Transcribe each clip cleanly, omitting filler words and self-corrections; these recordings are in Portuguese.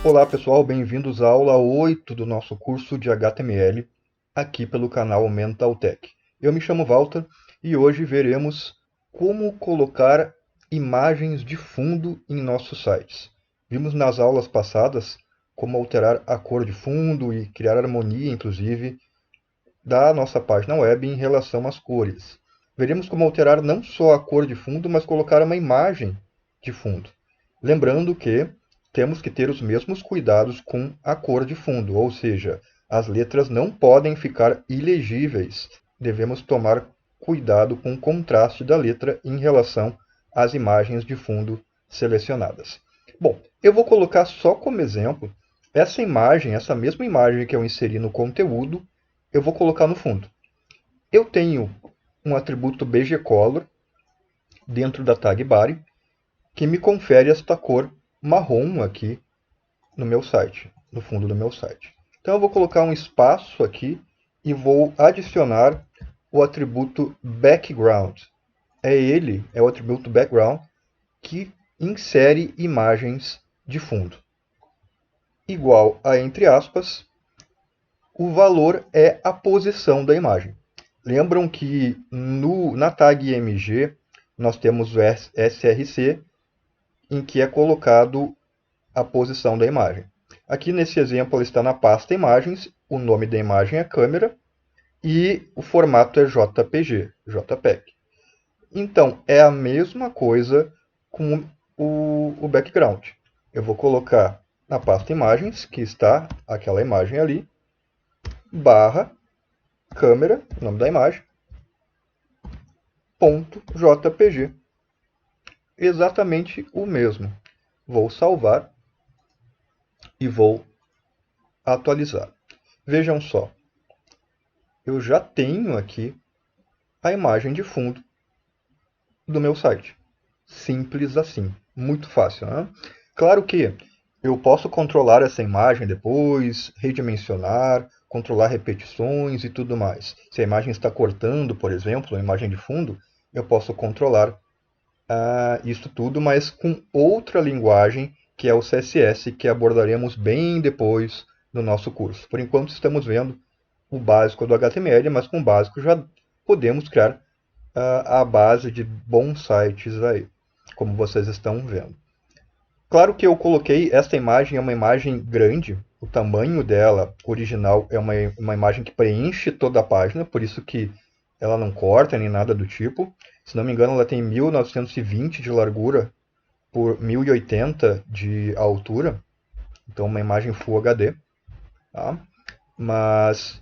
Olá pessoal, bem-vindos à aula 8 do nosso curso de HTML, aqui pelo canal Mental Tech. Eu me chamo Walter e hoje veremos como colocar imagens de fundo em nossos sites. Vimos nas aulas passadas como alterar a cor de fundo e criar harmonia, inclusive, da nossa página web em relação às cores. Veremos como alterar não só a cor de fundo, mas colocar uma imagem de fundo. Lembrando que temos que ter os mesmos cuidados com a cor de fundo, ou seja, as letras não podem ficar ilegíveis. Devemos tomar cuidado com o contraste da letra em relação às imagens de fundo selecionadas. Bom, eu vou colocar só como exemplo essa imagem, essa mesma imagem que eu inseri no conteúdo, eu vou colocar no fundo. Eu tenho um atributo bgcolor dentro da tag body que me confere esta cor marrom aqui no meu site, no fundo do meu site. Então eu vou colocar um espaço aqui e vou adicionar o atributo background. É o atributo background que insere imagens de fundo. Igual a, entre aspas, o valor é a posição da imagem. Lembram que na tag img nós temos o src, em que é colocado a posição da imagem. Aqui nesse exemplo ela está na pasta imagens, o nome da imagem é câmera e o formato é JPG. Então é a mesma coisa com o background. Eu vou colocar na pasta imagens, que está aquela imagem ali, barra câmera, nome da imagem, ponto .jpg. Exatamente o mesmo. Vou salvar e vou atualizar. Vejam só, eu já tenho aqui a imagem de fundo do meu site. Simples assim, muito fácil, né? Claro que eu posso controlar essa imagem depois, redimensionar, controlar repetições e tudo mais. Se a imagem está cortando, por exemplo, a imagem de fundo, eu posso controlar isso tudo, mas com outra linguagem, que é o CSS, que abordaremos bem depois no nosso curso. Por enquanto estamos vendo o básico do HTML, mas com o básico já podemos criar a base de bons sites aí, como vocês estão vendo. Claro que eu coloquei, esta imagem é uma imagem grande, o tamanho dela original é uma imagem que preenche toda a página, por isso que ela não corta nem nada do tipo. Se não me engano, ela tem 1920 de largura por 1080 de altura, então uma imagem Full HD. Tá? Mas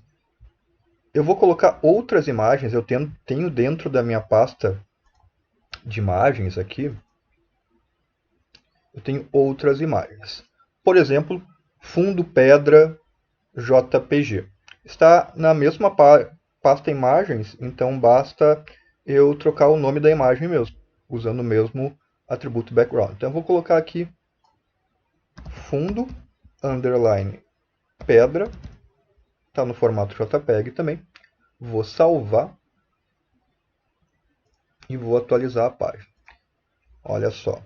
eu vou colocar outras imagens, eu tenho dentro da minha pasta de imagens aqui, eu tenho outras imagens. Por exemplo, fundo pedra JPG. Está na mesma pasta imagens, então basta eu trocar o nome da imagem mesmo, usando o mesmo atributo background. Então eu vou colocar aqui fundo underline pedra, está no formato JPEG também. Vou salvar e vou atualizar a página. Olha só.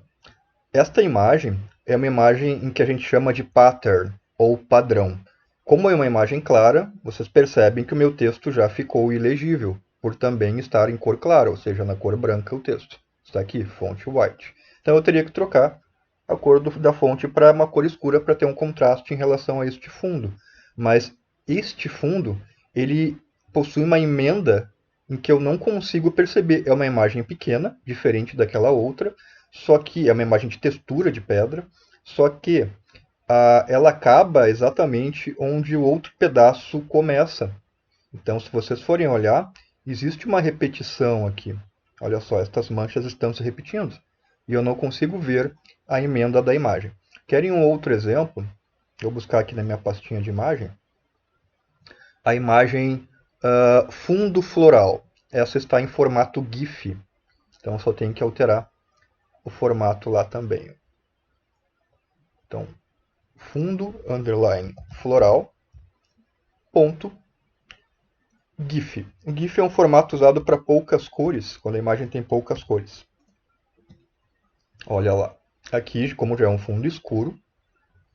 Esta imagem é uma imagem em que a gente chama de pattern, ou padrão. Como é uma imagem clara, vocês percebem que o meu texto já ficou ilegível, por também estar em cor clara, ou seja, na cor branca o texto. Está aqui, fonte white. Então eu teria que trocar a cor da fonte para uma cor escura para ter um contraste em relação a este fundo. Mas este fundo, ele possui uma emenda em que eu não consigo perceber. É uma imagem pequena, diferente daquela outra, só que é uma imagem de textura de pedra, só que ela acaba exatamente onde o outro pedaço começa. Então, se vocês forem olhar, existe uma repetição aqui. Olha só, estas manchas estão se repetindo. E eu não consigo ver a emenda da imagem. Querem um outro exemplo? Vou buscar aqui na minha pastinha de imagem. A imagem fundo floral. Essa está em formato GIF. Então, só tenho que alterar o formato lá também. Então, fundo underline floral ponto GIF. O GIF é um formato usado para poucas cores, quando a imagem tem poucas cores. Olha lá. Aqui, como já é um fundo escuro,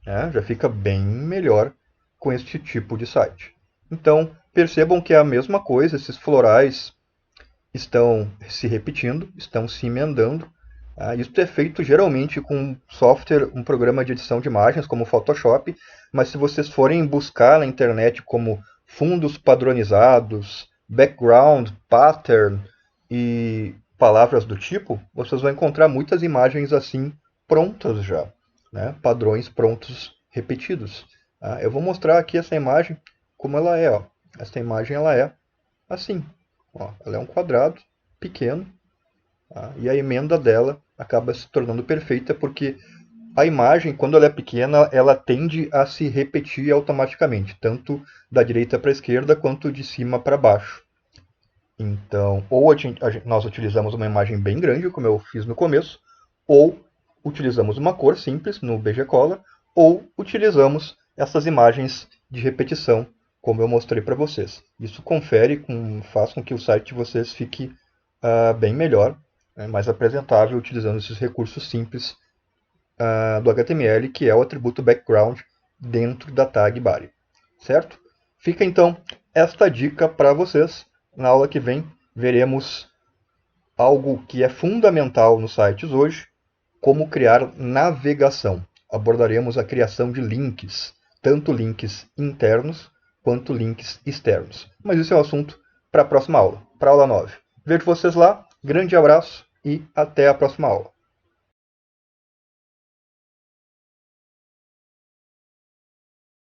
né? Já fica bem melhor com este tipo de site. Então, percebam que é a mesma coisa, esses florais estão se repetindo, estão se emendando. Isso é feito geralmente com software, um programa de edição de imagens como o Photoshop, mas se vocês forem buscar na internet como fundos padronizados, background, pattern e palavras do tipo, vocês vão encontrar muitas imagens assim prontas já, né? Padrões prontos repetidos. Eu vou mostrar aqui essa imagem como ela é. Ó. Essa imagem ela é assim. Ó, ela é um quadrado pequeno, tá? E a emenda dela acaba se tornando perfeita porque a imagem, quando ela é pequena, ela tende a se repetir automaticamente, tanto da direita para a esquerda quanto de cima para baixo. Então, ou nós utilizamos uma imagem bem grande, como eu fiz no começo, ou utilizamos uma cor simples no BG Color, ou utilizamos essas imagens de repetição, como eu mostrei para vocês. Isso faz com que o site de vocês fique bem melhor, né, mais apresentável, utilizando esses recursos simples do HTML, que é o atributo background dentro da tag body. Certo? Fica então esta dica para vocês. Na aula que vem veremos algo que é fundamental nos sites hoje, como criar navegação. Abordaremos a criação de links, tanto links internos quanto links externos. Mas isso é um assunto para a próxima aula, para a aula 9. Vejo vocês lá, grande abraço e até a próxima aula.